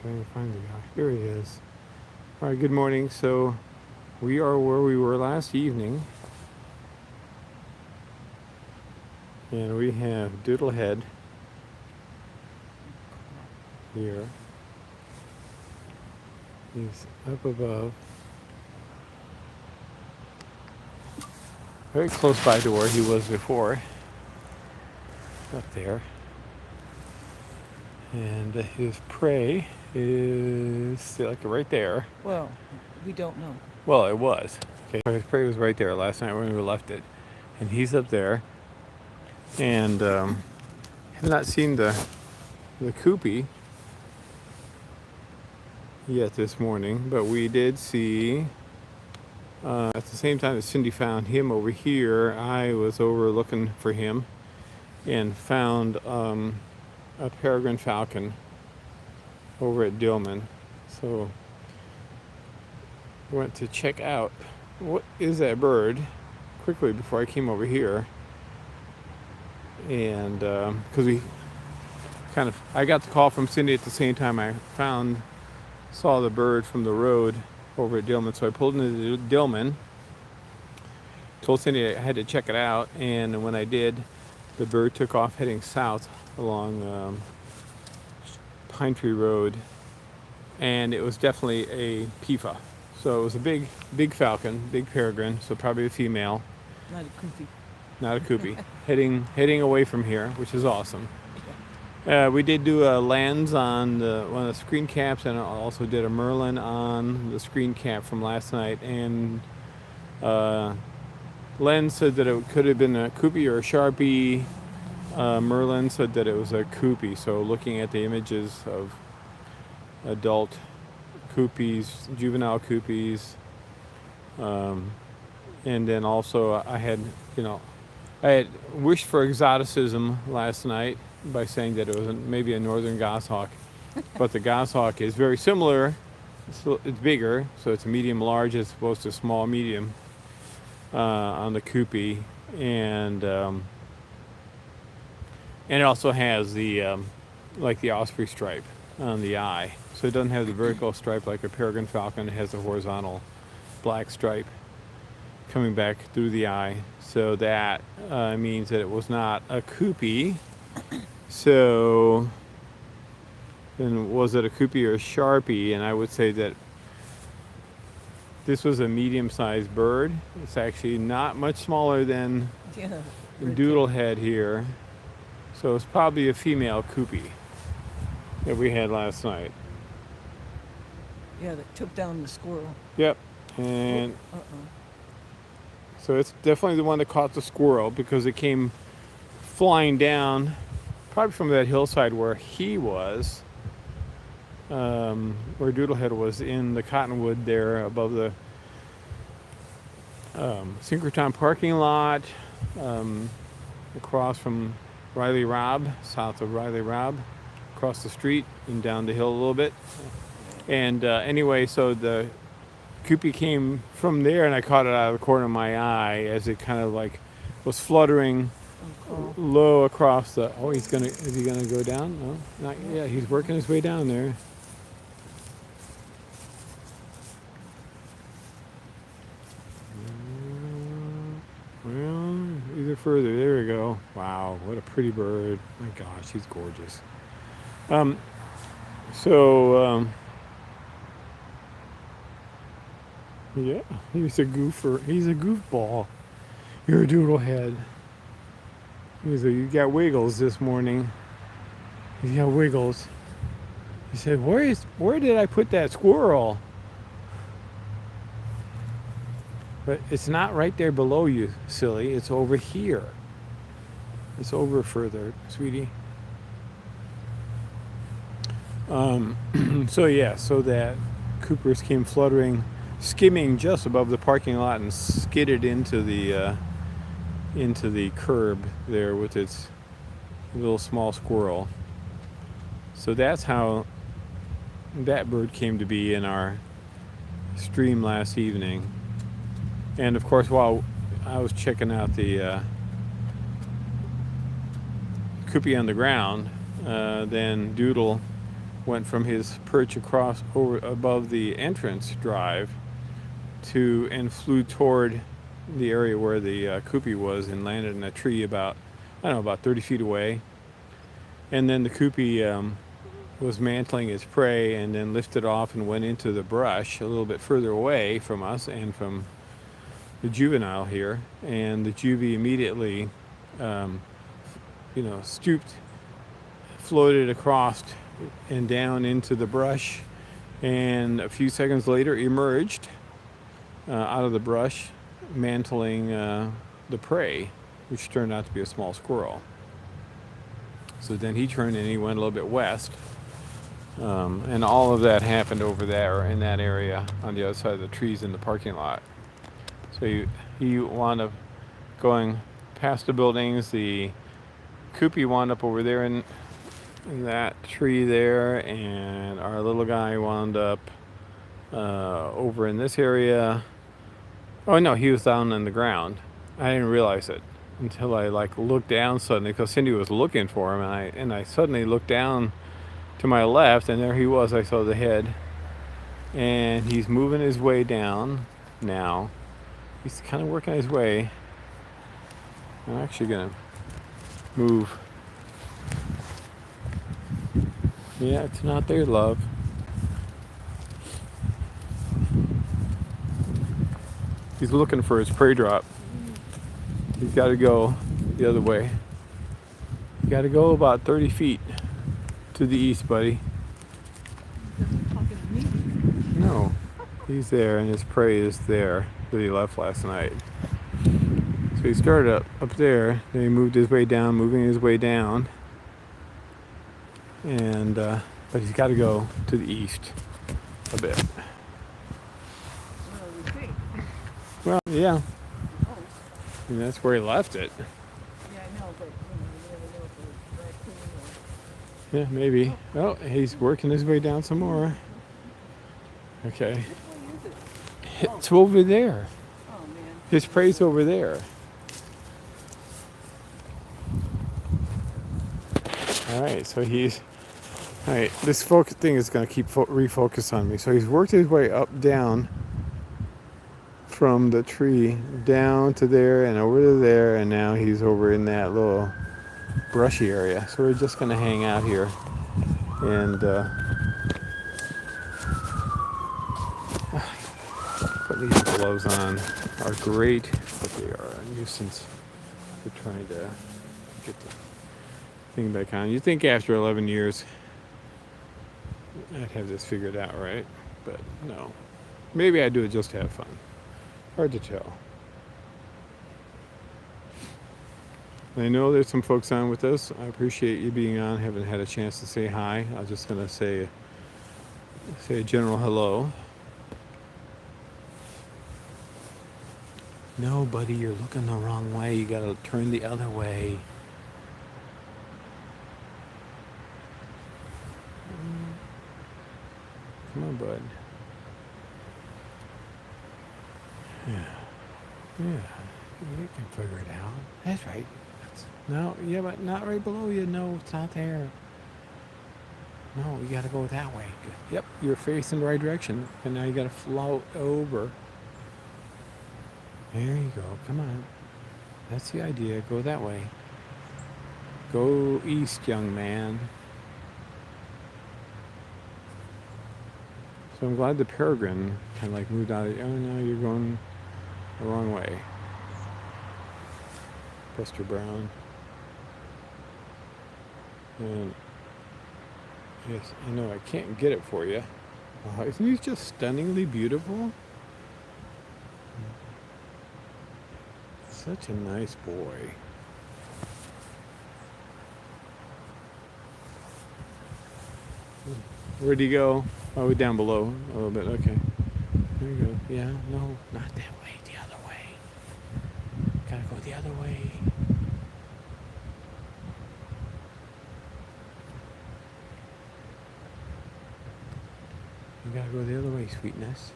trying to find the guy. Here he is. All right, good morning. So we are where we were last evening. And we have Doodle Head here. He's up above. Very close by to where he was before. Up there. And his prey is like right there. Well, we don't know. Well, it was. Okay, his prey was right there last night when we left it. And he's up there. And have not seen the coopy yet this morning, but we did see at the same time that Cindy found him over here, I was over looking for him and found a peregrine falcon over at Dillman. So went to check out what is that bird quickly before I came over here. And because I got the call from Cindy at the same time I saw the bird from the road over at Dillman. So I pulled into Dillman, told Cindy I had to check it out, and when I did, the bird took off heading south along Pine Tree Road, and it was definitely a PIFA. So it was a big falcon, big peregrine, so probably a female. Not a goofy. Not a coopy. heading away from here, which is awesome. We did do a lens on one of the screen caps, and also did a Merlin on the screen cap from last night. And Len said that it could have been a coopy or a Sharpie. Merlin said that it was a coopy. So looking at the images of adult coopies, juvenile coopies, and then also I had wished for exoticism last night by saying that it was maybe a northern goshawk, but the goshawk is very similar. It's bigger, so it's a medium large as opposed to small medium on the coopy, and it also has the like the osprey stripe on the eye. So it doesn't have the vertical stripe like a peregrine falcon. It has the horizontal black stripe coming back through the eye. So that means that it was not a coopy. So then was it a coopy or a Sharpie? And I would say that this was a medium-sized bird. It's actually not much smaller than Doodle Head here. So it's probably a female coopy that we had last night. Yeah, that took down the squirrel. Yep. And so it's definitely the one that caught the squirrel because it came flying down probably from that hillside where he was, where Doodlehead was in the cottonwood there above the Synchrotron parking lot, across from Riley Robb, south of Riley Robb, across the street and down the hill a little bit. And anyway, so the coopy came from there, and I caught it out of the corner of my eye as it kind of like was fluttering low across the. Oh, is he gonna go down? No, not yet. He's working his way down there. Well, either further. There we go. Wow, what a pretty bird! My gosh, he's gorgeous. Yeah, he's a goofer. He's a goofball. You're a Doodle Head. You got wiggles this morning. You got wiggles. He said, where did I put that squirrel? But it's not right there below you, silly. It's over here. It's over further, sweetie. So that Coopers came fluttering, skimming just above the parking lot and skidded into the curb there with its little small squirrel. So that's how that bird came to be in our stream last evening. And of course, while I was checking out the coopy on the ground, then Doodle went from his perch across over above the entrance drive to and flew toward the area where the Koopy was and landed in a tree about, I don't know, about 30 feet away. And then the Koopy was mantling its prey and then lifted off and went into the brush a little bit further away from us and from the juvenile here. And the juvie immediately, stooped, floated across and down into the brush, and a few seconds later emerged out of the brush, mantling the prey, which turned out to be a small squirrel. So then he turned and he went a little bit west, and all of that happened over there in that area on the other side of the trees in the parking lot. So he wound up going past the buildings. The Koopy wound up over there in that tree there, and our little guy wound up over in this area. Oh no, he was down on the ground. I didn't realize it until I looked down suddenly, because Cindy was looking for him, and I suddenly looked down to my left, and there he was. I saw the head, and he's moving his way down now. He's kind of working his way. I'm actually gonna move. Yeah, it's not there, love. He's looking for his prey drop. He's got to go the other way. You got to go about 30 feet to the east, buddy. He wasn't talking to me. No, he's there, and his prey is there that he left last night. So he started up there, then he moved his way down, moving his way down, and but he's got to go to the east a bit. Well, we think. Well, yeah, Oh, and that's where he left it. yeah, I know, but you never know if it's raccoon or. Yeah, maybe. Oh, he's working his way down some more. Okay, Which way is it? it's over there. Oh man. His prey's over there. All right, so he's. All right, this focus thing is going to keep refocus on me. So he's worked his way up, down from the tree down to there and over to there, and now he's over in that little brushy area. So we're just going to hang out here and put these gloves on. Are great, but they are a nuisance. We're trying to get the thing back on. You'd think after 11 years I'd have this figured out, right? But no. Maybe I do it just to have fun. Hard to tell. I know there's some folks on with us. I appreciate you being on. Haven't had a chance to say hi. I'm just gonna say a general hello. No, buddy, you're looking the wrong way. You gotta turn the other way. Come on, bud. Yeah. Yeah. You can figure it out. That's right. No, yeah, but not right below you. No, it's not there. No, you gotta go that way. Good. Yep, you're facing the right direction. And now you gotta float over. There you go. Come on. That's the idea. Go that way. Go east, young man. So I'm glad the peregrine kind of moved out of it. Oh, no, you're going the wrong way. Buster Brown. And yes, I know I can't get it for you. Isn't he just stunningly beautiful? Such a nice boy. Where'd he go? Oh, down below a little bit. Okay. There you go. Yeah, no, not that way. The other way. Gotta go the other way. You gotta go the other way, sweetness.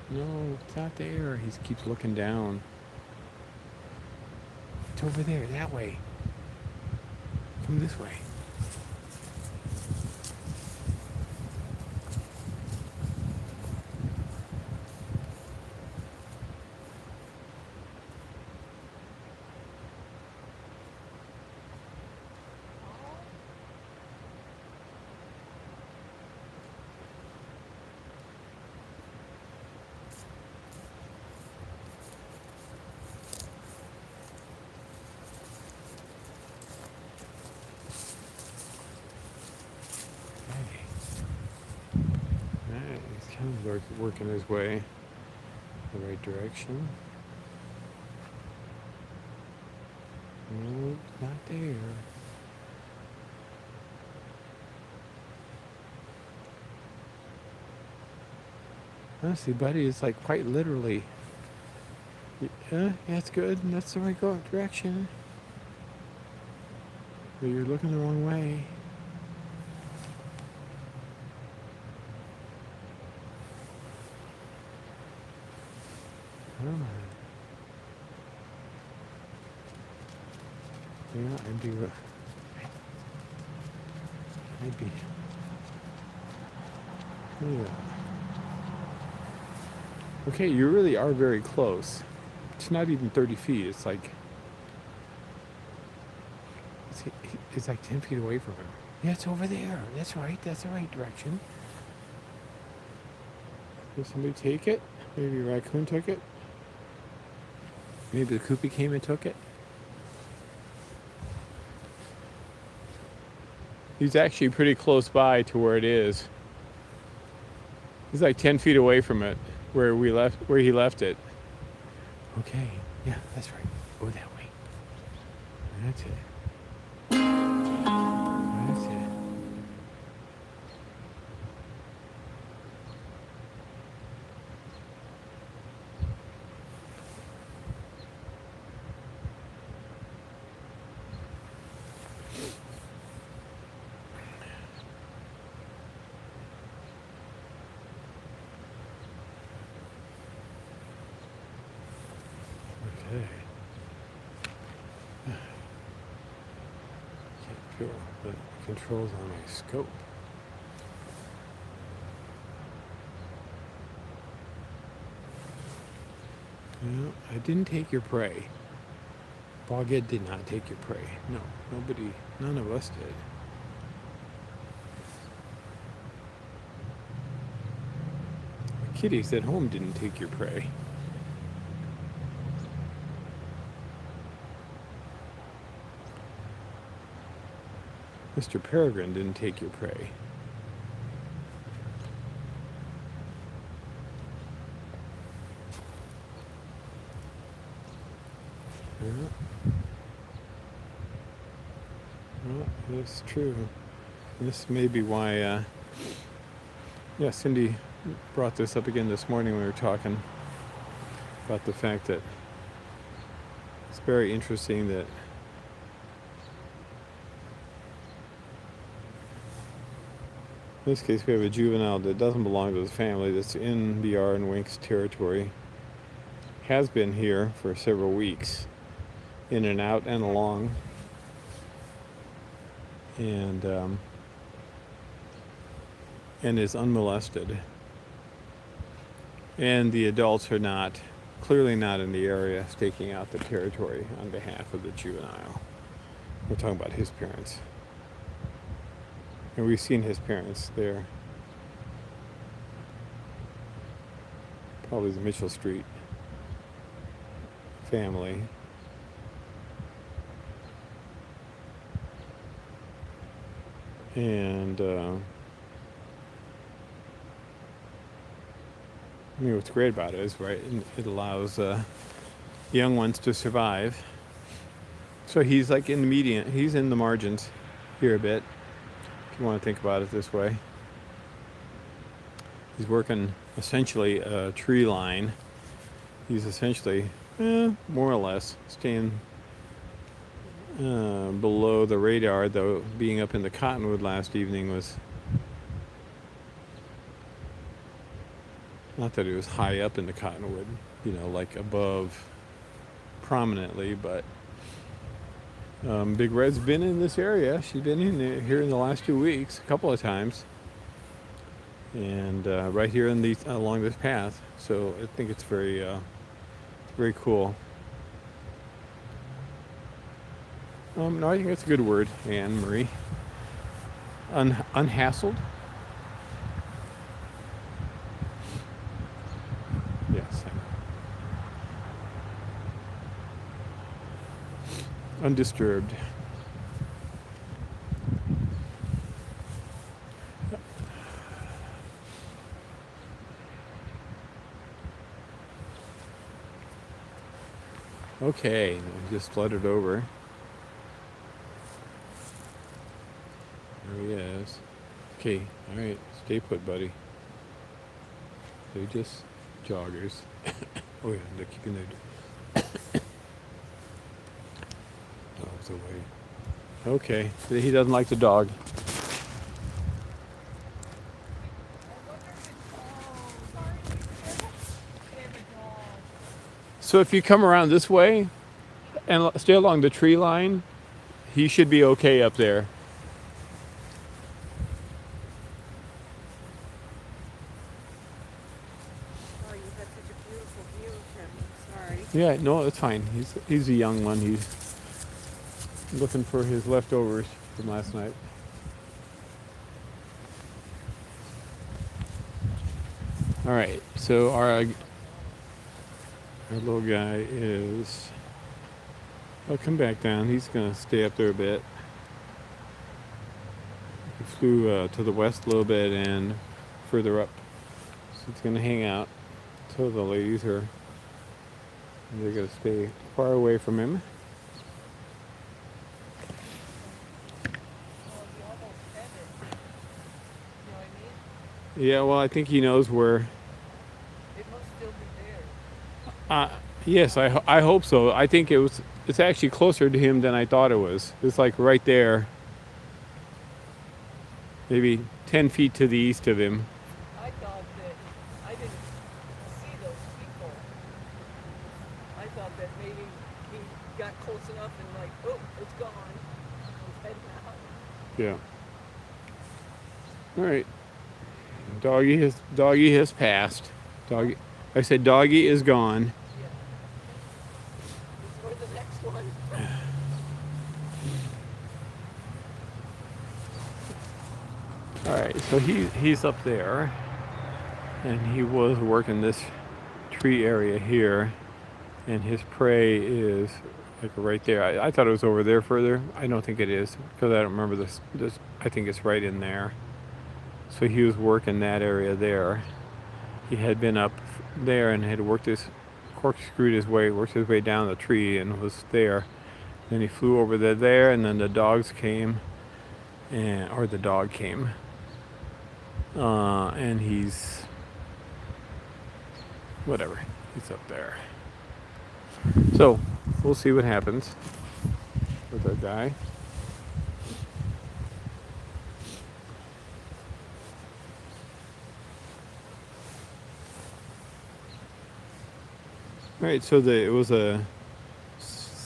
No, it's not there. He keeps looking down. It's over there, that way. Come this way. Alright, he's kind of working his way the right direction. Nope, not there. Honestly, buddy, it's like quite literally. Yeah, that's good. That's the right direction. But you're looking the wrong way. Come on. Yeah, I'd be. Yeah. Okay, you really are very close. It's not even 30 feet. It's like it's like 10 feet away from him. Yeah, it's over there. That's right. That's the right direction. Did somebody take it? Maybe a raccoon took it. Maybe the Koopy came and took it. He's actually pretty close by to where it is. He's like 10 feet away from it, where he left it. Okay, yeah, that's right. Go that way. That's it. That's it. Okay. Can't feel the controls on my scope. No, I didn't take your prey. BOGette did not take your prey. No, none of us did. The kitties at home didn't take your prey. Mr. Peregrine didn't take your prey. Yeah. Well, that's true. This may be why, Cindy brought this up again this morning when we were talking about the fact that it's very interesting that in this case, we have a juvenile that doesn't belong to the family, that's in BR and Wink's territory, has been here for several weeks, in and out and along, and is unmolested. And the adults are clearly not in the area staking out the territory on behalf of the juvenile. We're talking about his parents. And we've seen his parents there. Probably the Mitchell Street family. And what's great about it is, right, it allows young ones to survive. So he's like in the median, he's in the margins here a bit, if you want to think about it this way. He's working essentially a tree line. He's essentially, more or less, staying below the radar, though being up in the cottonwood last evening was, not that it was high up in the cottonwood, like above prominently, but Big Red's been in this area. She's been here in the last 2 weeks, a couple of times, and right here in along this path. So I think it's very cool. No, I think that's a good word, Anne Marie. Unhassled. Yes. Undisturbed. Okay, just fluttered over. There he is. Okay, all right, stay put, buddy. They're just joggers. Oh yeah, they're keeping their dogs away. Okay, he doesn't like the dog. So if you come around this way and stay along the tree line, he should be okay up there. Sorry, you had such a beautiful view of him. Sorry. Yeah, no, it's fine. He's a young one. He's looking for his leftovers from last night. All right, so our little guy is. I'll come back down. He's gonna stay up there a bit. He flew to the west a little bit and further up, so he's gonna hang out until the ladies are. They're gonna stay far away from him. Well, you almost said it. You know what I mean? Yeah, well, I think he knows where. It must still be there. Yes, I hope so. I think it's actually closer to him than I thought it was. It's like right there, maybe 10 feet to the east of him. I thought that I didn't see those people. I thought that maybe he got close enough and like, oh, it's gone. I was heading out. Yeah. All right. Doggy has passed. Doggy. I said doggy is gone. Yeah. Let's go to the next one. All right. So he's up there, and he was working this tree area here, and his prey is like right there. I thought it was over there further. I don't think it is because I don't remember this. I think it's right in there. So he was working that area there. He had been up there and had worked worked his way down the tree and was there. Then he flew over there, and then the dogs came, or the dog came, and he's whatever. He's up there. So we'll see what happens with our guy. All right, so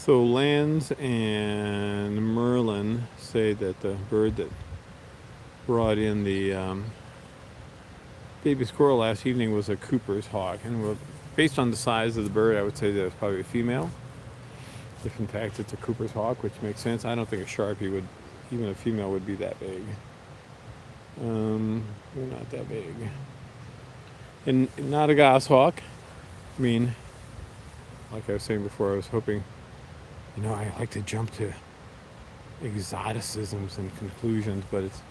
Lance and Merlin say that the bird that brought in the baby squirrel last evening was a Cooper's hawk, and based on the size of the bird, I would say that it's probably a female. If in fact it's a Cooper's hawk, which makes sense. I don't think a Sharpie would, even a female would be that big. They're not that big, and not a goshawk. I mean, like I was saying before, I was hoping, I like to jump to exoticisms and conclusions, but it's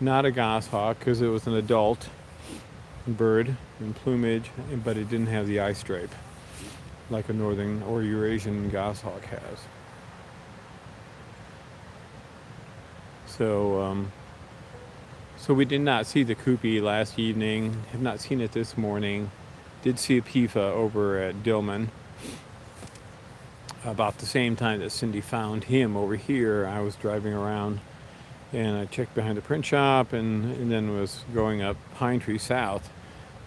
not a goshawk because it was an adult bird in plumage, but it didn't have the eye stripe like a northern or Eurasian goshawk has. So we did not see the Koopy last evening, have not seen it this morning. Did see a PIFA over at Dillman. About the same time that Cindy found him over here, I was driving around and I checked behind the print shop and then was going up Pine Tree South,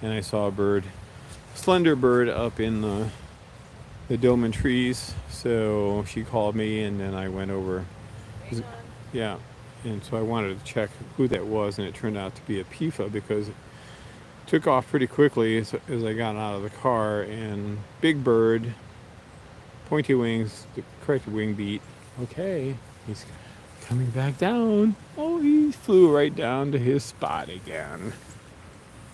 and I saw a slender bird up in the the Dillman trees. So she called me, and then I went over. Hang on. Yeah, and so I wanted to check who that was, and it turned out to be a PIFA because it took off pretty quickly as I got out of the car. And big bird, pointy wings, the correct wing beat. Okay, he's coming back down. Oh, he flew right down to his spot again.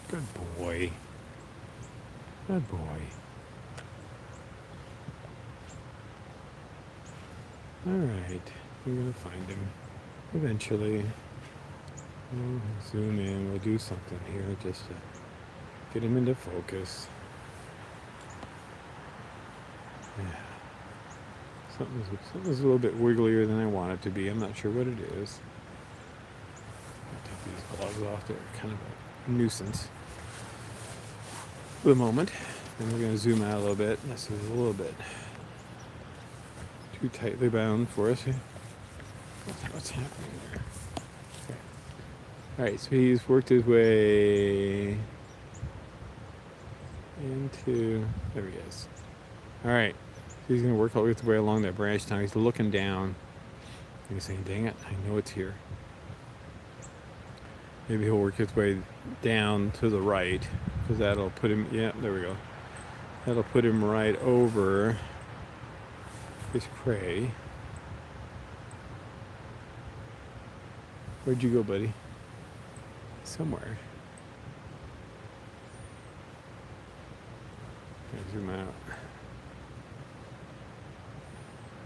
Good boy. Good boy. All right, I'm gonna find him eventually. We'll zoom in. We'll do something here just to get him into focus. Yeah. Something's a little bit wigglier than I want it to be. I'm not sure what it is. I'll take these gloves off. They're kind of a nuisance for the moment. And we're going to zoom out a little bit. This is a little bit too tightly bound for us. What's happening there? Okay. All right, so he's worked his way into. There he is. All right. So he's going to work all the way along that branch now. He's looking down. And he's saying, dang it, I know it's here. Maybe he'll work his way down to the right, because that'll put him, yeah, there we go. That'll put him right over his prey. Where'd you go, buddy? Somewhere. Gotta zoom out.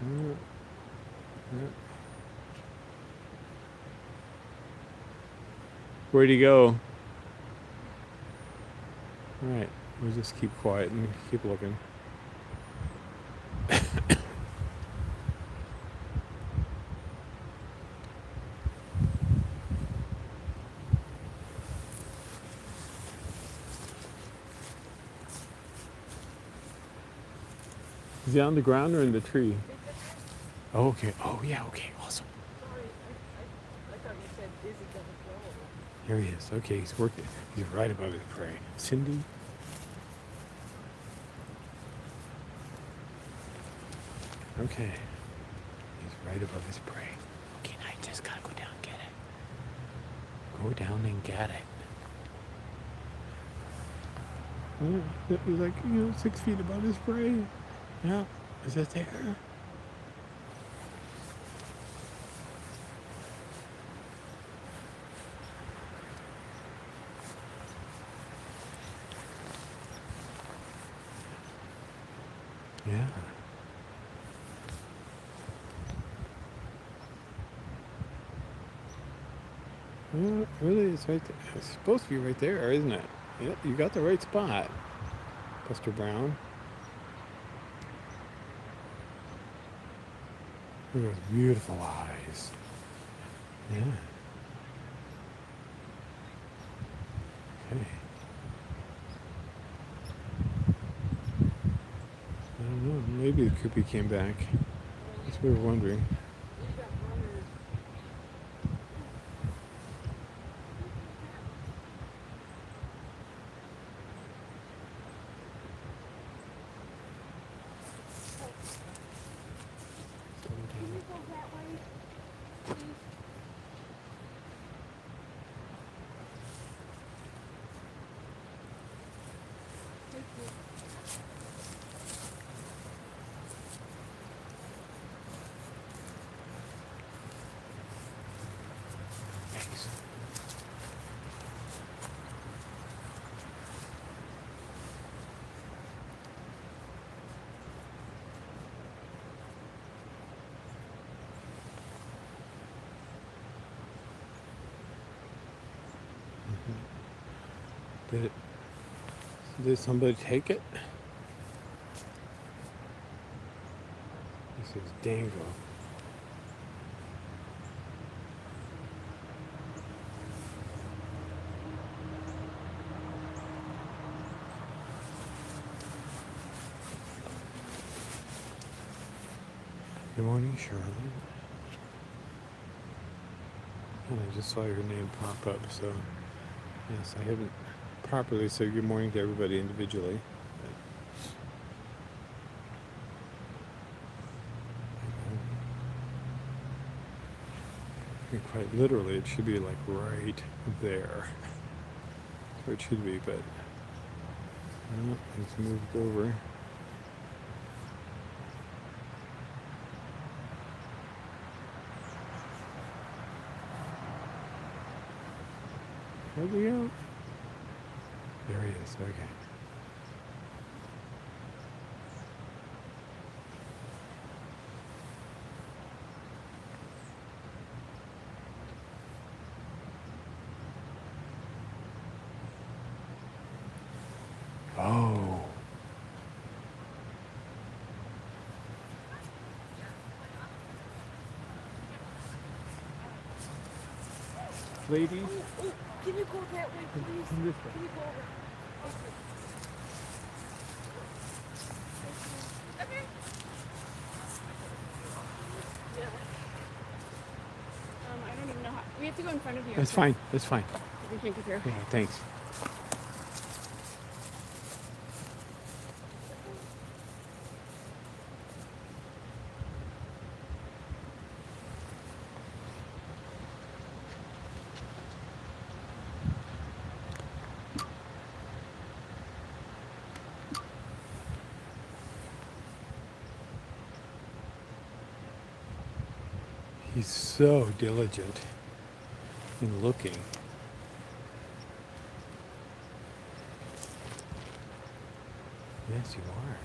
Yep. Where'd he go? All right, we'll just keep quiet and keep looking. Is he on the ground or in the tree? Oh, okay. Oh, yeah, okay. Awesome. Sorry, I thought you said, is he gonna go? Here he is. Okay, he's working. He's right above his prey. Cindy? Okay. He's right above his prey. Okay, now you just gotta go down and get it. Go down and get it. Oh, he's like, 6 feet above his prey. Yeah. Is it there? Yeah. Really, it's right there. It's supposed to be right there, isn't it? Yep, you got the right spot, Buster Brown. Look at those beautiful eyes. Yeah. Okay. I don't know. Maybe the Koopy came back. That's what we were wondering. We got runners. Can we go that way, please? Thank you. Thanks. Did somebody take it? This is Dango. Good morning, Shirley. And I just saw your name pop up, so yes, I haven't properly said good morning to everybody individually. mean, quite literally, it should be like right there. Where it should be, but no, it's moved over. Where'd he go? There he is. Okay. Oh. Ladies, Oh, can you go that way, please? come this way. Can you go over? Okay. Yeah. I don't even know how. We have to go in front of you. That's fine. That's fine. We can't get here. Yeah, thanks. He's so diligent in looking. Yes, you are.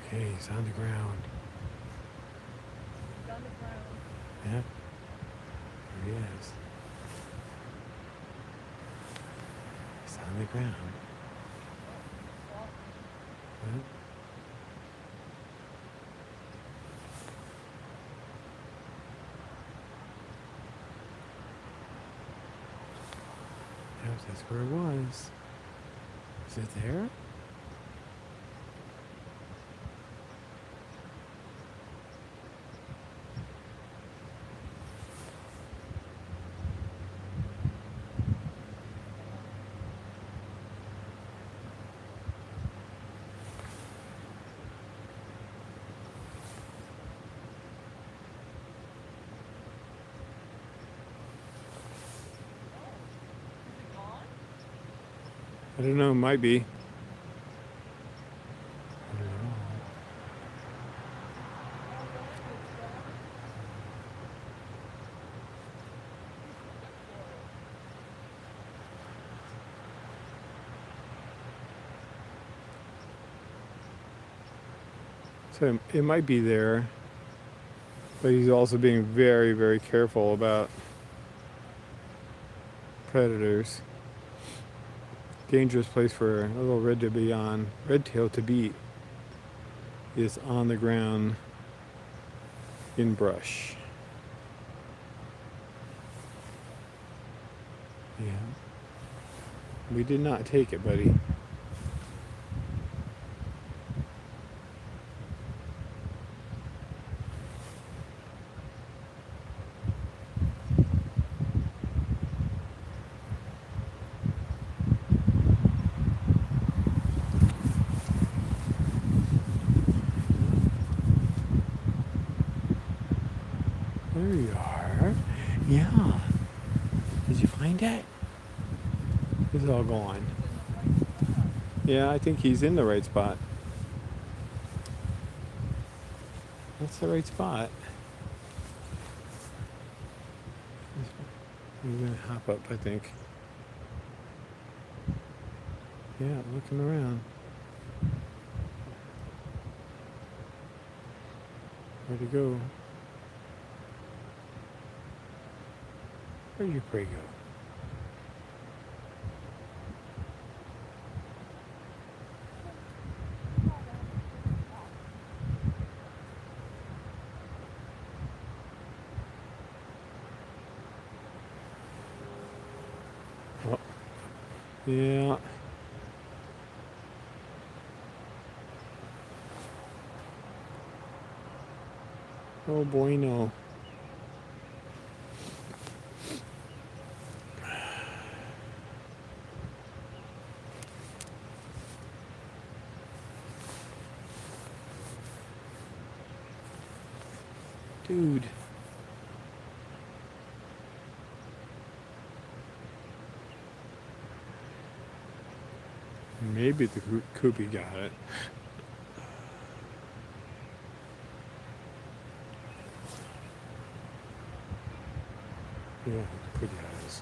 Okay, he's on the ground. On the ground. Yep. There he is. He's on the ground. Yep. Yep, that's where it was. Is it there? I don't know, might be. I don't know. So it might be there, but he's also being very, very careful about predators. Dangerous place for a little red-tail to be is on the ground in brush. Yeah. We did not take it, buddy. There you are. Yeah. Did you find it? It's all gone. Yeah, I think he's in the right spot. That's the right spot. He's gonna hop up, I think. Yeah, looking around. Where'd he go? Where'd you pray go? Oh, yeah. Oh boy, no. Dude. Maybe the Koopy got it. Yeah, pretty eyes.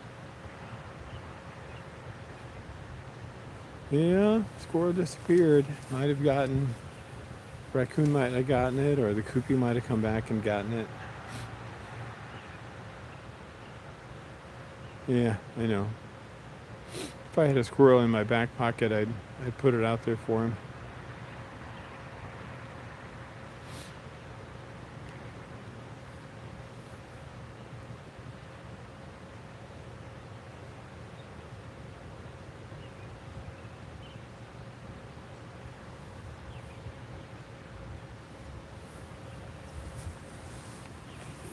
Yeah, squirrel disappeared. Might have gotten, raccoon might have gotten it, or the Koopy might have come back and gotten it. Yeah, I know. If I had a squirrel in my back pocket, I'd put it out there for him.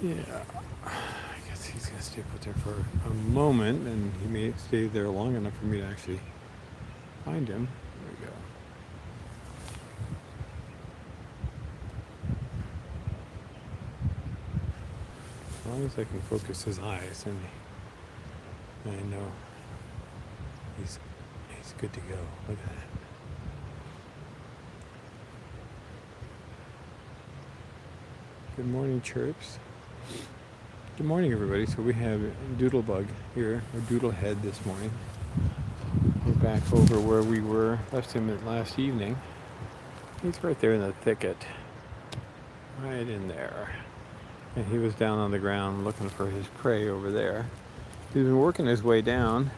Yeah, I guess he's gonna stay put there for a moment, and he may stay there long enough for me to actually find him. There we go. As long as I can focus his eyes, and I know he's good to go. Look at that. Good morning, chirps. Good morning, everybody. So we have Doodlebug here, or Doodlehead this morning. We're back over where we were, left him last evening. He's right there in the thicket. Right in there. And he was down on the ground looking for his prey over there. He's been working his way down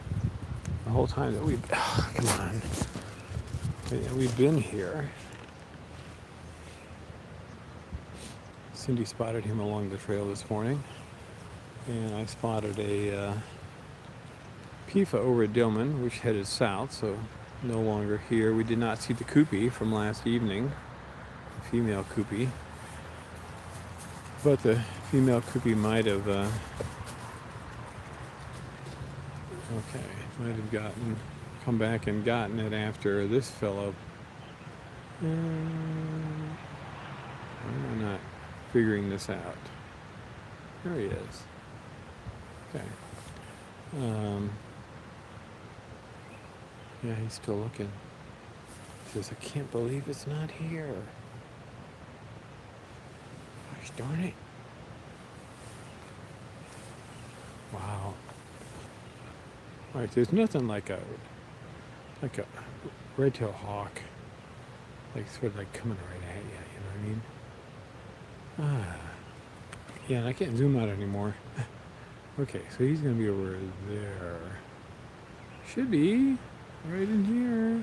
the whole time that we've... Oh, come on. We've been here. Cindy spotted him along the trail this morning. And I spotted a PIFA over at Dillman, which headed south, so no longer here. We did not see the Koopy from last evening, the female Koopy. But the female Koopy might have, come back and gotten it after this fellow. I'm not figuring this out. There he is. Okay. Yeah, he's still looking. He says, I can't believe it's not here. Gosh darn it. Wow. Alright, there's nothing like a red-tailed hawk. Like sort of like coming right at you, you know what I mean? Yeah, and I can't zoom out anymore. Okay, so he's gonna be over there. Should be right in here.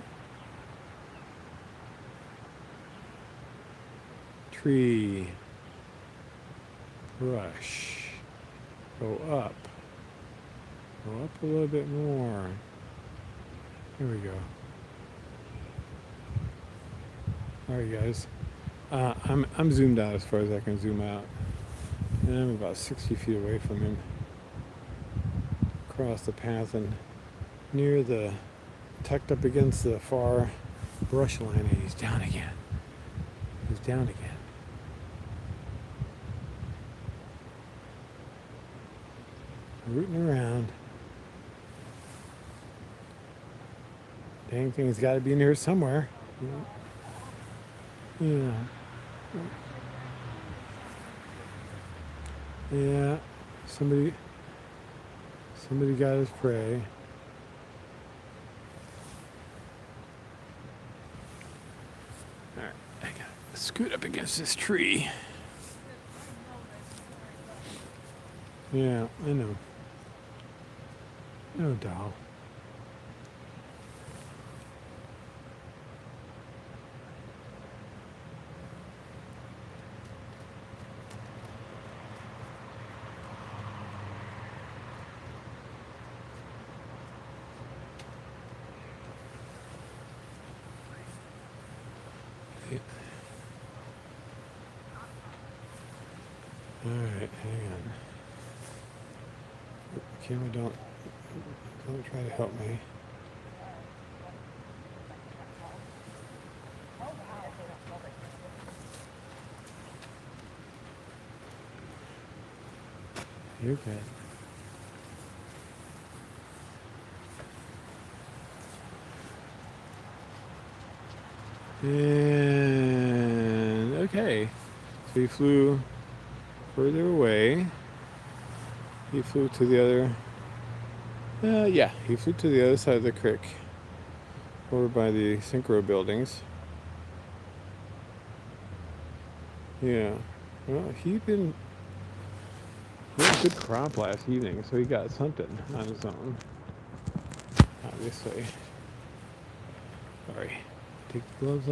Tree. Brush. Go up. Go up a little bit more. Here we go. Alright guys. I'm zoomed out as far as I can zoom out. And I'm about 60 feet away from him. Across the path and near the, tucked up against the far brush line, and he's down again. He's down again. Rooting around. Dang thing's got to be in here somewhere. Yeah. Yeah. Somebody got his prey. Alright, I gotta scoot up against this tree. Yeah, I know. No doll. camera, don't try to help me. You're good. And okay, so he flew further away. He flew to the other. Yeah, he flew to the other side of the creek, over by the synchro buildings. Yeah. Well, he had a good crop last evening, so he got something on his own. Obviously. Sorry. Take the gloves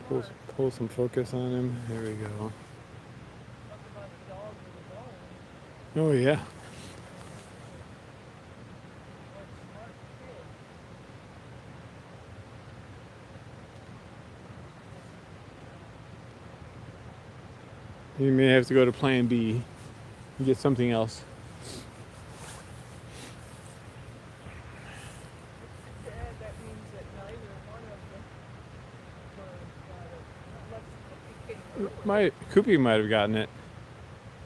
off. Pull some focus on him. There we go. Talk about a dog with a bone. Oh yeah. What a smart kid. You may have to go to plan B and get something else. Dad, that means that neither one of them were unless it came early. Koopy might have gotten it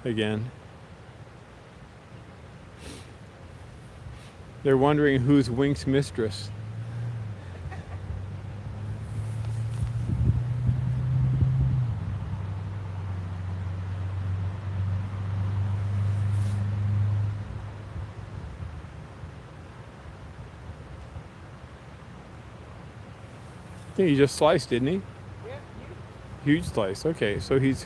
again. They're wondering who's Wink's mistress. I think he just sliced, didn't he? Yeah, Huge slice. Okay, so he's.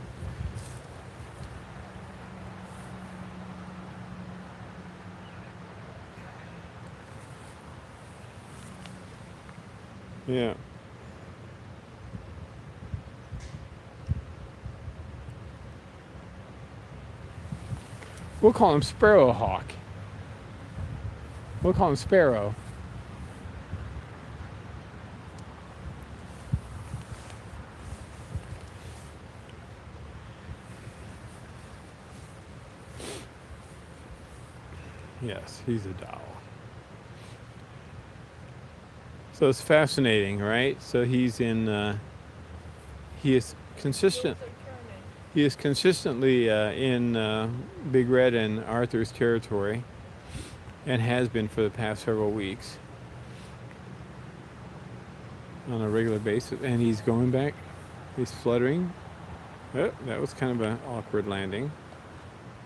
Yeah. We'll call him Sparrowhawk. We'll call him Sparrow. Yes, he's a doll. So it's fascinating, right? So he's in. He is consistent. wheels are turning. He is consistently in Big Red and Arthur's territory, and has been for the past several weeks on a regular basis. And he's going back. He's fluttering. Oh, that was kind of an awkward landing.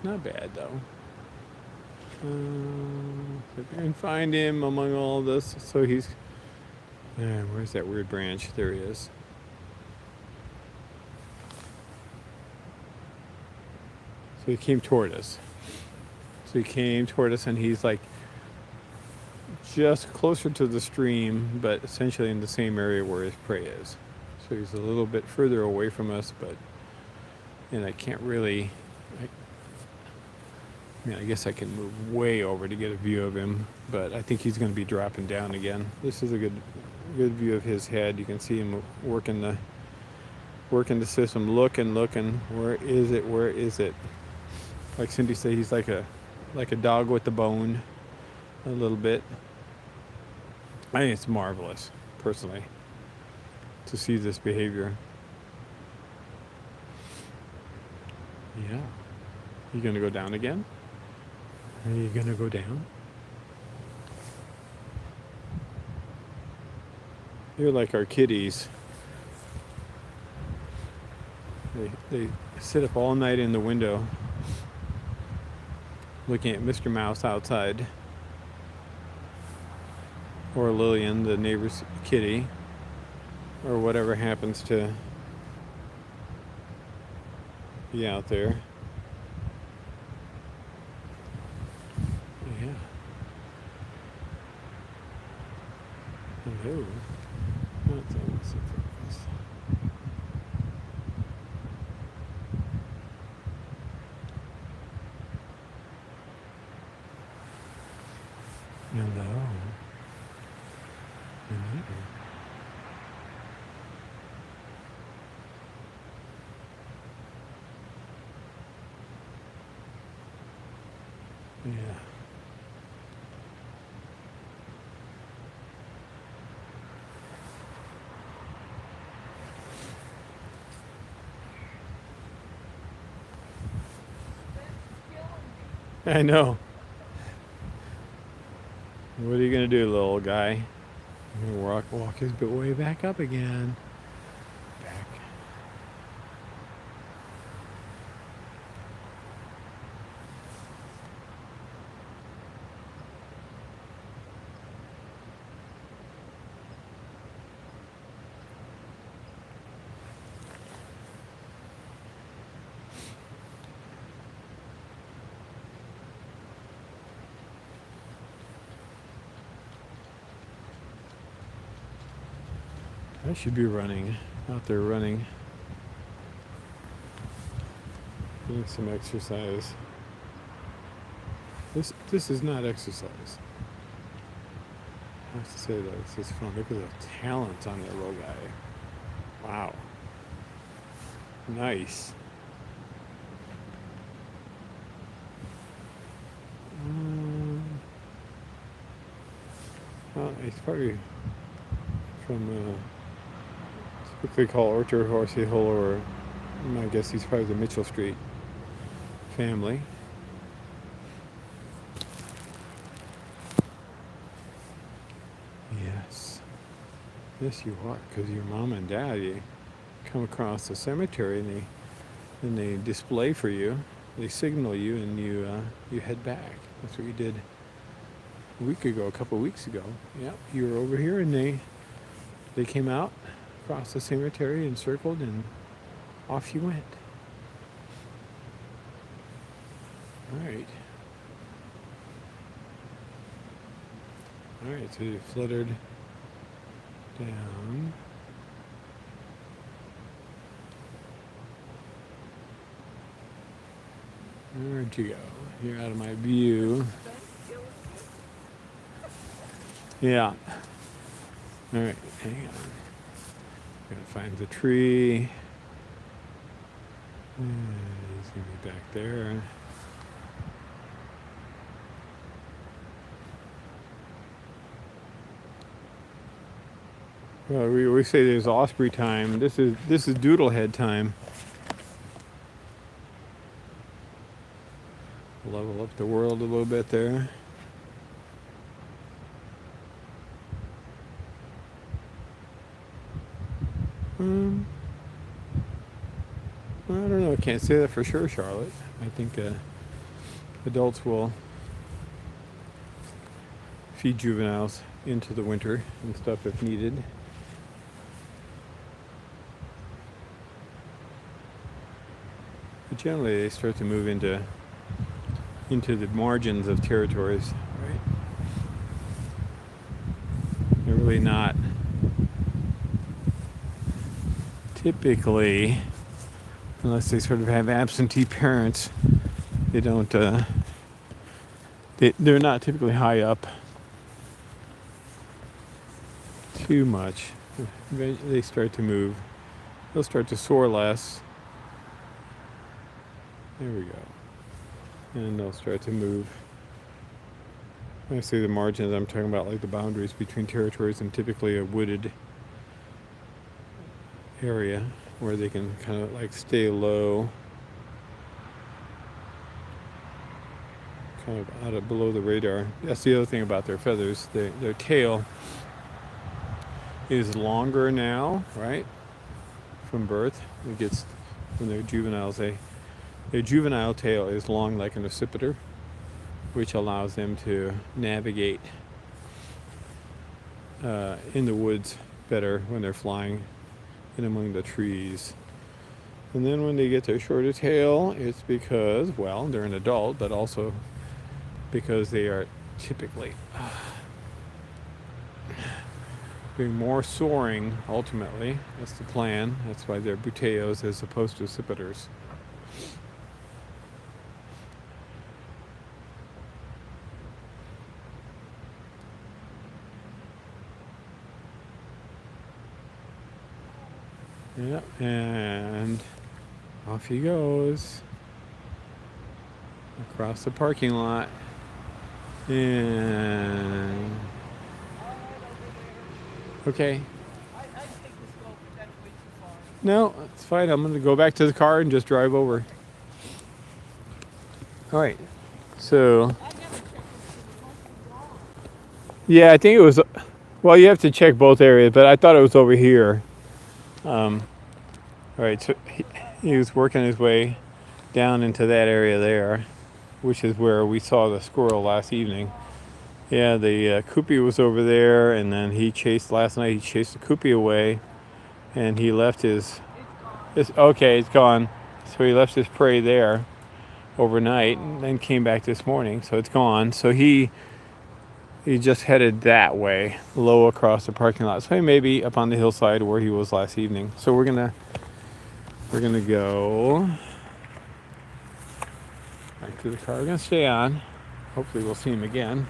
Not bad though. If I can find him among all this, so he's. Where's that weird branch? There he is. So he came toward us. And he's like just closer to the stream, but essentially in the same area where his prey is. So he's a little bit further away from us, but and I can't really. I guess I can move way over to get a view of him, but I think he's going to be dropping down again. This is a good view of his head. You can see him working the system, looking. Where is it? Like Cindy said, he's like a dog with the bone, a little bit. I think it's marvelous, personally, to see this behavior. Yeah. You gonna go down again? Are you gonna go down? You're like our kitties. They sit up all night in the window looking at Mr. Mouse outside, or Lillian, the neighbor's kitty, or whatever happens to be out there. Yeah. Hello. That's almost in focus. Hello. Hello. I know. What are you gonna do, little guy? I'm gonna walk his way back up again. Back. I should be running, out there running, getting some exercise. This is not exercise. I have to say that it's just fun. Look at the talent on that little guy. Wow. Nice. Well, he's probably from what they call Orchard Horsey Hole, or I guess he's probably the Mitchell Street family. Yes, you are, because your mom and dad, you come across the cemetery and they display for you, they signal you, and you head back. That's what you did a couple of weeks ago. Yep, you were over here, and they came out across the cemetery and circled, and off you went. All right, so you fluttered down. Where'd you go? You're out of my view. Yeah. All right, hang on. Gotta find the tree. He's gonna be back there. Well, we say there's osprey time. This is doodle head time. Level up the world a little bit there. I don't know. I can't say that for sure, Charlotte. I think adults will feed juveniles into the winter and stuff if needed. But generally, they start to move into the margins of territories, right? They're really not typically, unless they sort of have absentee parents, they don't. They're not typically high up too much. Eventually, they start to move. They'll start to soar less. There we go. And they'll start to move. When I say the margins, I'm talking about like the boundaries between territories and typically a wooded area where they can kind of like stay low, kind of out of below the radar. That's the other thing about their feathers. Their tail is longer now, right? From birth. It gets, when they're juveniles, their juvenile tail is long like an occipiter, which allows them to navigate in the woods better when they're flying in among the trees. And then when they get their shorter tail, it's because, well, they're an adult, but also because they are typically doing more soaring ultimately. That's the plan. That's why they're buteos as opposed to occipiters. Yep, and off he goes across the parking lot. And okay. I take this go, but that's way too far. No, it's fine. I'm going to go back to the car and just drive over. All right. So I've never checked this because it must be gone. yeah, I think it was. Well, you have to check both areas, but I thought it was over here. All right, so he was working his way down into that area there, which is where we saw the squirrel last evening. Yeah, the Koopy was over there, and then last night he chased the Koopy away, and he left it's gone. So he left his prey there overnight, and then came back this morning, so it's gone. So he just headed that way, low across the parking lot. So he may be up on the hillside where he was last evening. So we're gonna go back to the car. We're gonna stay on. Hopefully we'll see him again.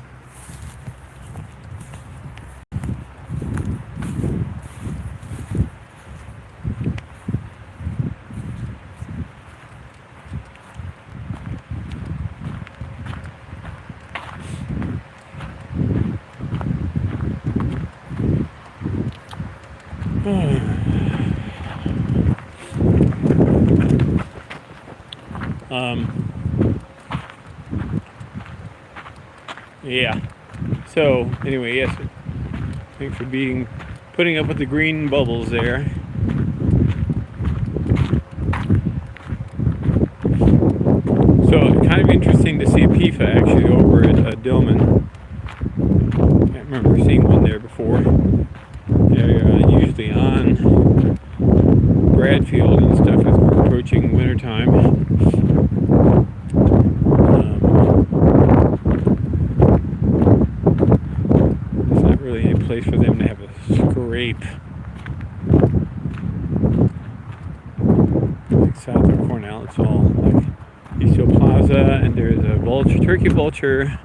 Yeah. So anyway, yes. Thanks for putting up with the green bubbles there. So kind of interesting to see a PIFA actually over at Dillman. Can't remember seeing one there before. They're usually on Bradfield and stuff as we're approaching wintertime. It's not really any place for them to have a scrape. Like south of Cornell, it's all like Eastfield Plaza, and there's a turkey vulture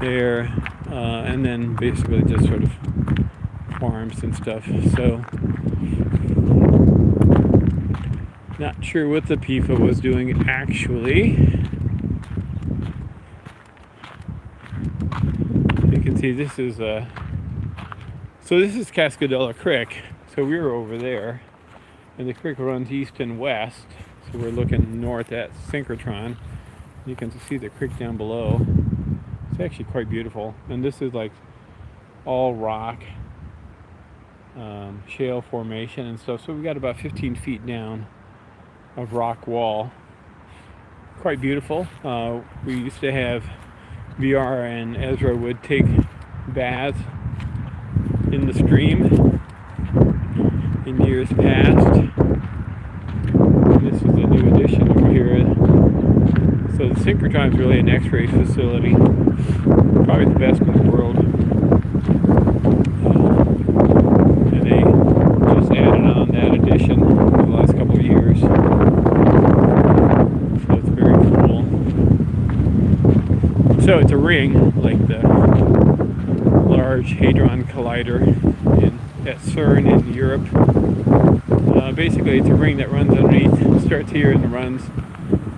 there, and then basically just sort of farms and stuff. So not sure what the PIFA was doing actually. You can see this is this is Cascadella Creek. So we were over there, and the creek runs east and west. So we're looking north at Synchrotron. You can see the creek down below. It's actually quite beautiful, and this is like all rock, shale formation and stuff. So we got about 15 feet down of rock wall. Quite beautiful. We used to have VR and Ezra would take baths in the stream in years past. This is a new addition over here. So the Synchrotron is really an X-ray facility, probably the best in the world. And they just added on that addition in the last couple of years. So it's very cool. So it's a ring, like the Large Hadron Collider at CERN in Europe. Basically, it's a ring that runs underneath, starts here and runs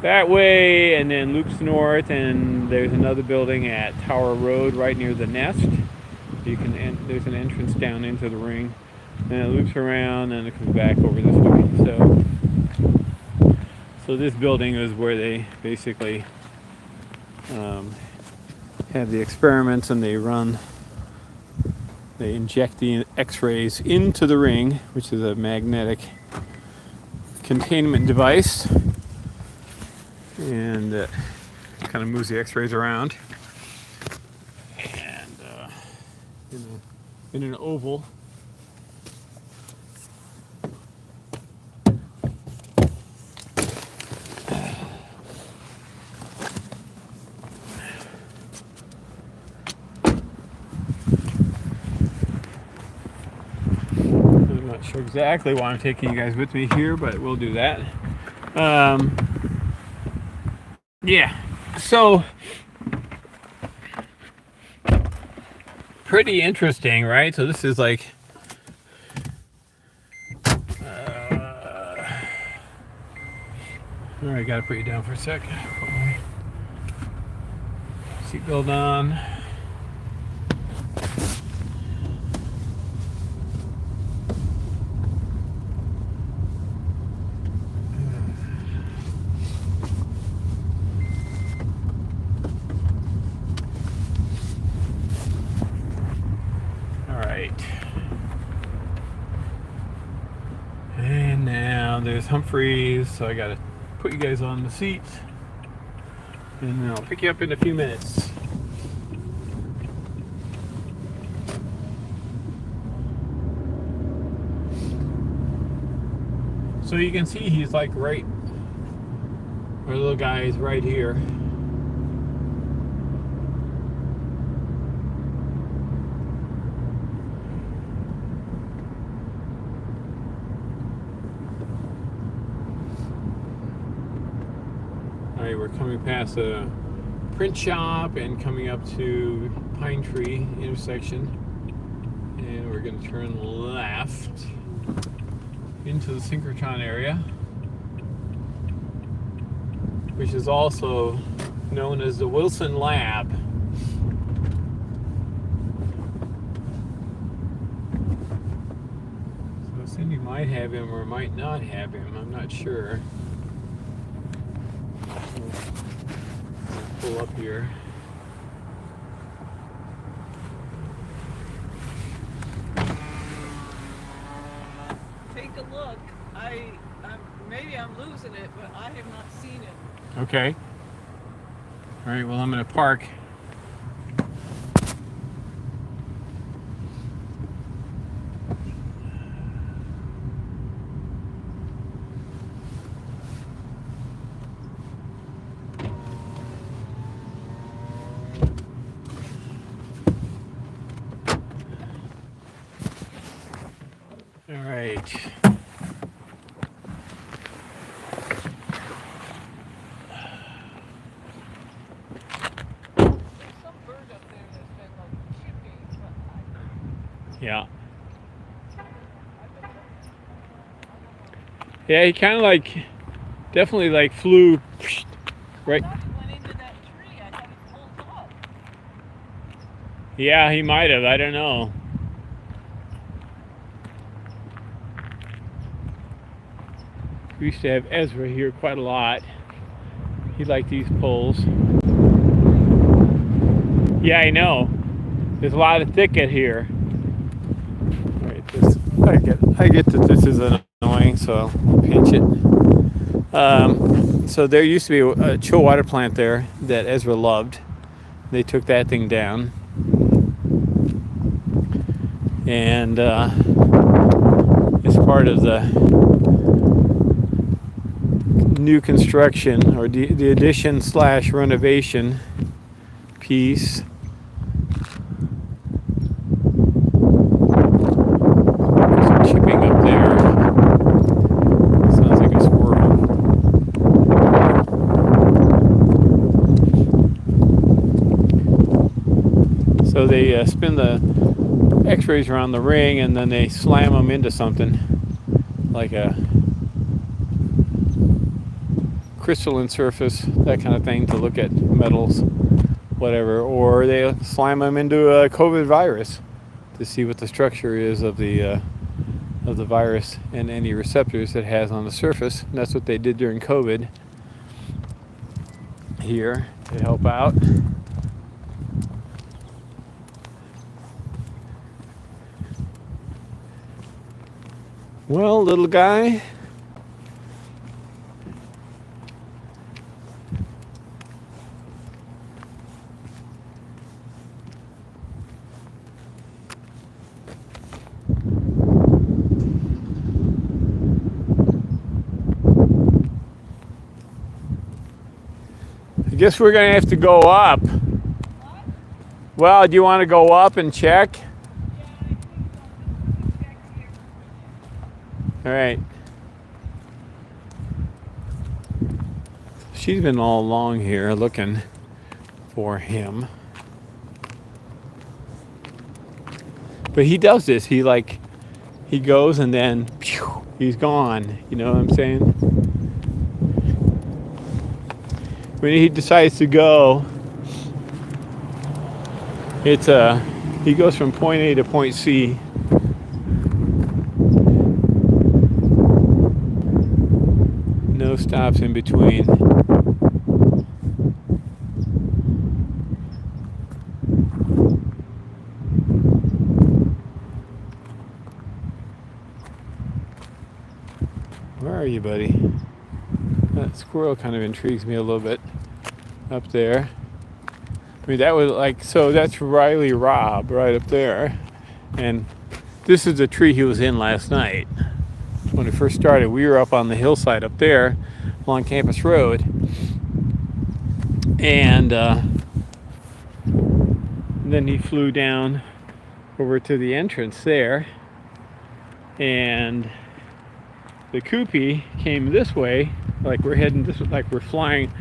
that way, and then loops north. And there's another building at Tower Road, right near the Nest. There's an entrance down into the ring, and it loops around, and it comes back over this way. So this building is where they basically have the experiments, and they inject the X-rays into the ring, which is a magnetic containment device, and kind of moves the X-rays around, and in an oval. I'm not sure exactly why I'm taking you guys with me here, but we'll do that. Yeah, so pretty interesting, right? So this is like all right, gotta put you down for a sec. Put my seatbelt on. there's Humphreys, so I gotta put you guys on the seat, and then I'll pick you up in a few minutes. So you can see he's like right, our little guy is right here. Alright, we're coming past a print shop and coming up to Pine Tree intersection, and we're going to turn left into the synchrotron area, which is also known as the Wilson Lab. So Cindy might have him or might not have him, I'm not sure. Pull up here. Take a look. Maybe I'm losing it, but I have not seen it. Okay. All right, well, I'm going to park. All right. Some bird up there that's been like chipping, but Yeah. I've been Yeah, he kind of like, definitely like flew right. I thought he went into that tree. I thought he pulled off. Yeah, he might have. I don't know. We used to have Ezra here quite a lot. He liked these poles. Yeah, I know. There's a lot of thicket here. All right, this I get that this is annoying, so I'll pinch it. So there used to be a chill water plant there that Ezra loved. They took that thing down, and as part of the new construction, or the addition / renovation piece, there's some chipping up there. Sounds like a squirrel. So they spin the x-rays around the ring, and then they slam them into something like a crystalline surface, that kind of thing, to look at metals, whatever, or they slam them into a COVID virus to see what the structure is of the virus and any receptors it has on the surface. And that's what they did during COVID here to help out. Well, little guy, I guess we're gonna have to go up. What? Well, do you want to go up and check? Yeah, I think so. Back here. All right. She's been all along here looking for him. But he does this. He goes and then phew, he's gone. You know what I'm saying? When he decides to go, it's he goes from point A to point C. No stops in between. Where are you, buddy? That squirrel kind of intrigues me a little bit up there. I mean, that was like, so that's Riley Robb right up there. And this is the tree he was in last night. When it first started, we were up on the hillside up there along Campus Road. And then he flew down over to the entrance there. And the Koopy came this way, like we're heading this, like we're flying,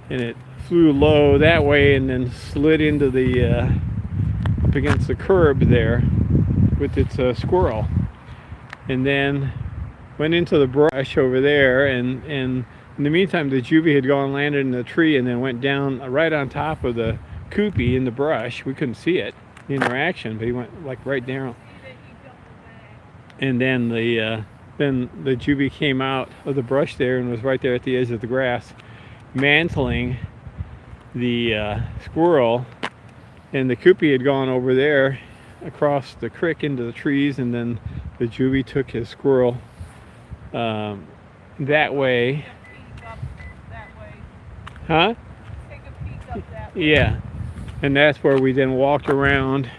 and it flew low that way and then slid into the up against the curb there with its squirrel, and then went into the brush over there, and in the meantime the juvie had gone and landed in the tree and then went down right on top of the Koopy in the brush. We couldn't see it, the interaction, but he went like right down. And then the juvie came out of the brush there and was right there at the edge of the grass, mantling the squirrel. And the Koopy had gone over there across the creek into the trees, and then the juvie took his squirrel that way. Huh? Take a peek up that way. Yeah. And that's where we then walked around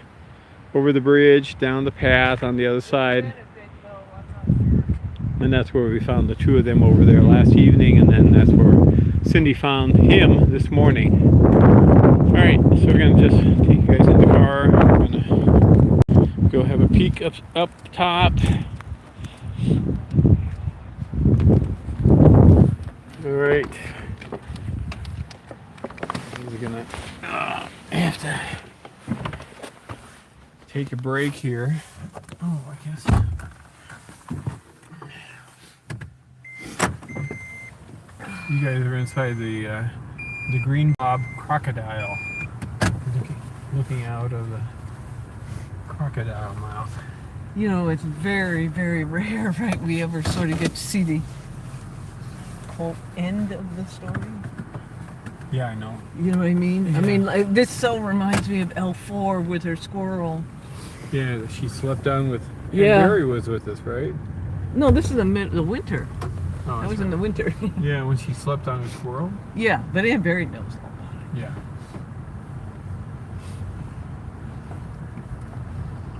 over the bridge, down the path on the other side. And that's where we found the two of them over there last evening, and then that's where Cindy found him this morning. Alright, so we're going to just take you guys in the car. We're going to go have a peek up top. Alright. We're going to have to take a break here. Oh, I guess. You guys are inside the green bob crocodile, looking out of the crocodile mouth. You know, it's very, very rare, right? We ever sort of get to see the whole end of the story. Yeah, I know. You know what I mean? Yeah. I mean, like, this so reminds me of L4 with her squirrel. Yeah, she slept on with. Yeah. And Barry was with us, right? No, this is the winter. Oh, That was in the winter. Yeah, when she slept on a squirrel. Yeah, but Aunt Barry knows all about it. Yeah.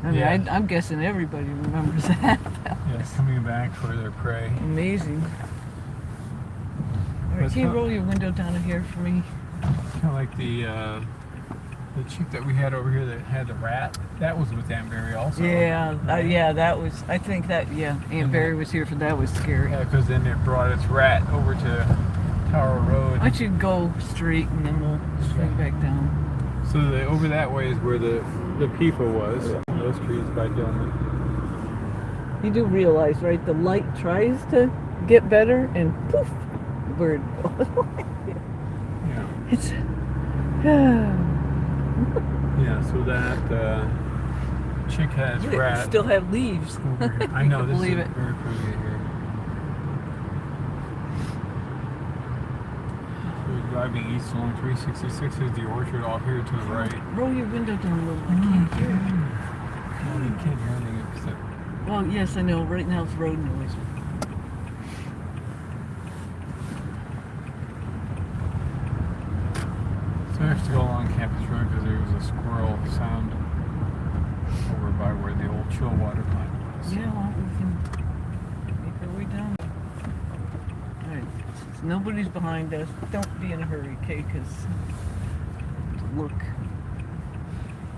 I mean, Yeah. I'm guessing everybody remembers that. Yeah, coming back for their prey. Amazing. All right, That's can you not- roll your window down here for me? Kind of like the chick that we had over here that had the rat. That was with Aunt Barry also. Yeah, that was, I think that, yeah, Aunt Barry was here for that, was scary. Yeah, because then it brought its rat over to Tower Road. Why don't you go straight and then we'll swing back down. So over that way is where the PIFA was. Those trees by Dillman. You do realize, right, the light tries to get better and poof, the bird goes away. Yeah. It's, Yeah, so that chick has they rat. still have leaves. Over here. I know, You can this believe is it. very pretty here. So we're driving east along 366 is the orchard off here to the right. Roll your window down a little. I can't hear it. Oh, you can't hear anything except. Well, yes, I know. Right now it's road noise. So I have to go along Campus Road because there was a squirrel sound over by where the old chill water plant was. Yeah, well, we can make our way down. Alright, since nobody's behind us, don't be in a hurry, okay? Because look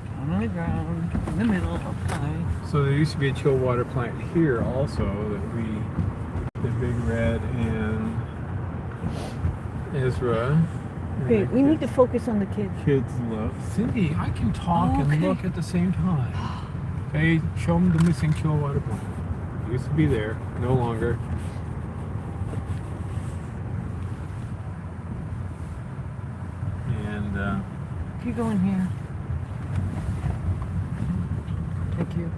down on the ground, in the middle, up high. So there used to be a chill water plant here also the Big Red and Ezra. Okay, we need to focus on the kids. Kids love. Cindy, I can talk Oh, and okay. look at the same time. Okay, show them the missing chill water plant. It used to be there, no longer. And Keep going here. Thank you.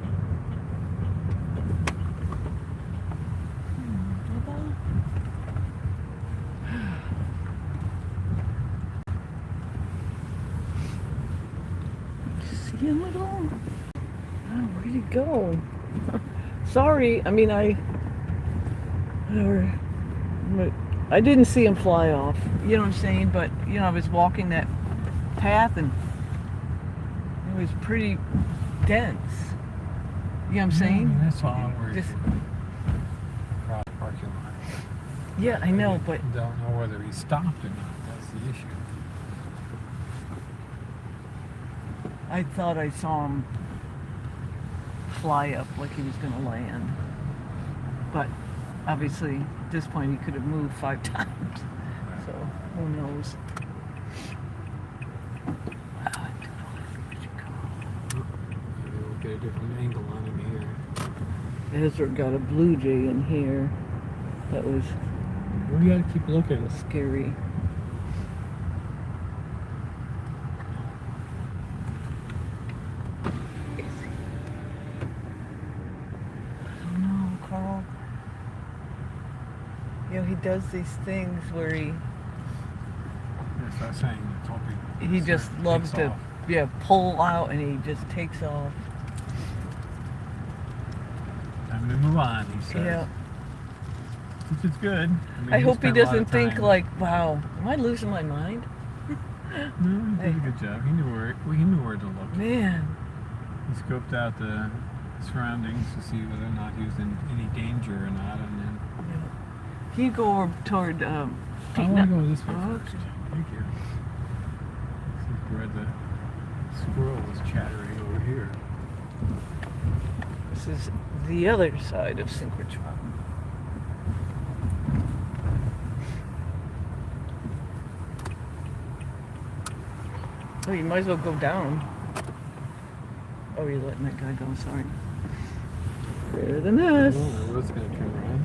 See him at all? Oh, where'd he go? Sorry, I mean, I Whatever. But I didn't see him fly off. You know what I'm saying? But I was walking that path and it was pretty dense. You know what I'm saying? That's all I'm worried Just- across the parking lot. Yeah, I know, but Don't know whether he stopped or not. That's the issue. I thought I saw him fly up like he was going to land. But obviously, at this point, he could have moved 5 times. So, who knows? Maybe we'll get a different angle on him here. Ezra got a blue jay in here. That was We gotta keep looking. scary. I don't know, Carl. He does these things where That's what I was saying. It's hoping he it just takes loves to off. pull out and he just takes off. Time to move on, he says. Yeah. Which is good. I he hope he spent a lot doesn't of think time- like, wow, am I losing my mind? No, he did a good job. He knew where to look. Man. He scoped out the surroundings to see whether or not he was in any danger or not, and then Can you go over toward I want to go this way Oh, first. Thank you. This is where the squirrel was chattering over here. This is the other side of Synchrotron. Oh, you might as well go down. Oh, you're letting that guy go, sorry. Better than this. Well, I was going to turn around.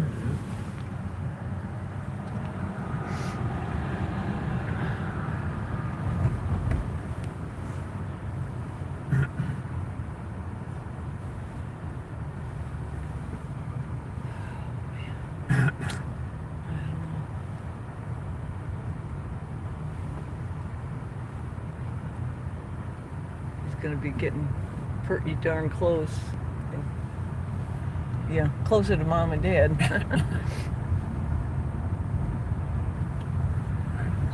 He's gonna be getting pretty darn close. Yeah, closer to mom and dad. So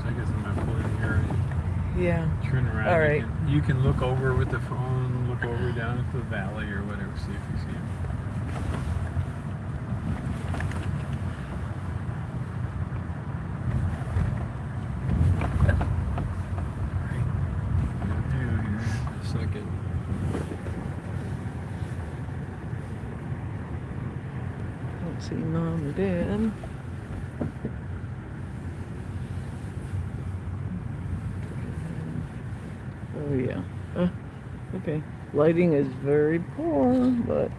I guess I'm going to pull in here and Yeah. turn around. All right. You can look over with the phone, look over down at the valley or whatever, see if you see him. Second. Don't see mom and dad. Oh yeah. Okay. Lighting is very poor, but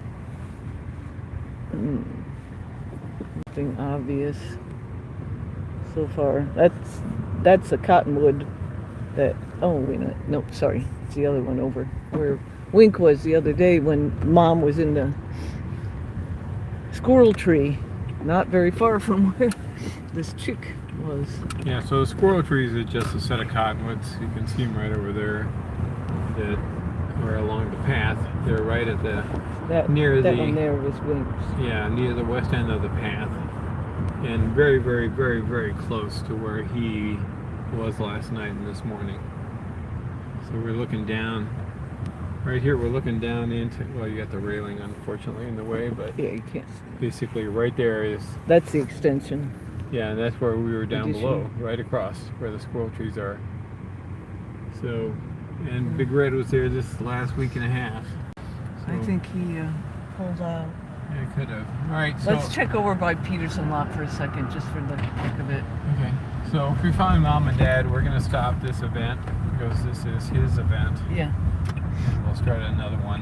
nothing obvious so far. That's a cottonwood. That wait a minute. Nope, sorry. It's the other one over where Wink was the other day when Mom was in the squirrel tree, not very far from where this chick was. Yeah, so the squirrel trees are just a set of cottonwoods. You can see them right over there that are along the path. They're right at the That near that the one there was Wink's. yeah, near the west end of the path. And very, very, very, very close to where he was last night and this morning. So we're looking down right here. We're looking down into, well, you got the railing unfortunately in the way, but Yeah, you can't see. basically right there is, That's the extension. yeah, and that's where we were down Addition. below, right across where the squirrel trees are. So, and Big Red was there this last week and a half. So, I think he pulled out. yeah, could have. All right, so Let's check over by Peterson Lot for a second, just for the heck of it. okay. So if we find Mom and Dad, we're gonna stop this event because this is his event. Yeah. And we'll start another one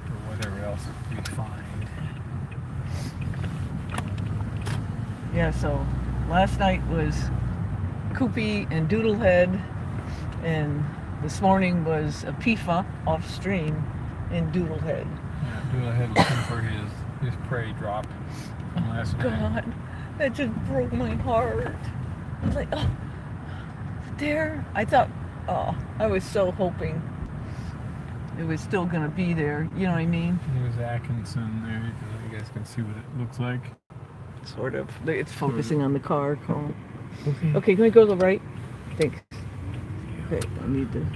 or whatever else we find. Yeah, so last night was Koopy and Doodlehead, and this morning was a PIFA off stream in Doodlehead. Yeah, Doodlehead looking for his prey drop from last night. God, that just broke my heart. I was like, oh, there. I thought, I was so hoping it was still gonna be there. You know what I mean? He was Atkinson there. You you guys can see what it looks like. Sort of. It's focusing on the car, Colin. Okay. Okay, can we go to the right? Thanks. Okay, I need to.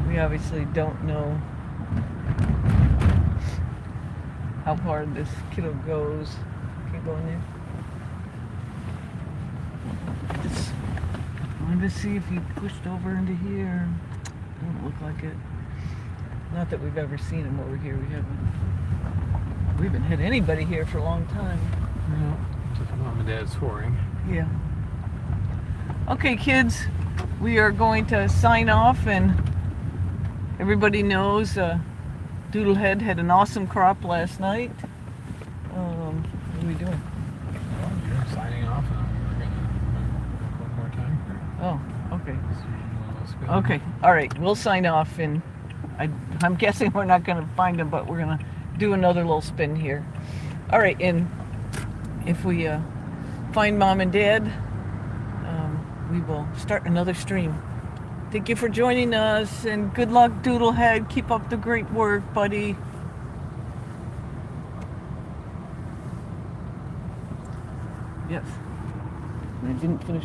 We obviously don't know how far this kiddo goes. Can you go in there? Just wanted to see if he pushed over into here. Doesn't look like it. Not that we've ever seen him over here. We haven't had anybody here for a long time. No, just mom and dad's touring. Yeah. Okay, kids, we are going to sign off, and everybody knows Doodlehead had an awesome crop last night. What are we doing? Well, you're signing off, and we're gonna one more time here. Oh, okay. So you do a little spin. Okay, all right, we'll sign off, and I'm guessing we're not going to find him, but we're going to do another little spin here. All right, and if we find Mom and Dad, we will start another stream. Thank you for joining us, and good luck, Doodlehead. Keep up the great work, buddy. Yes. I didn't finish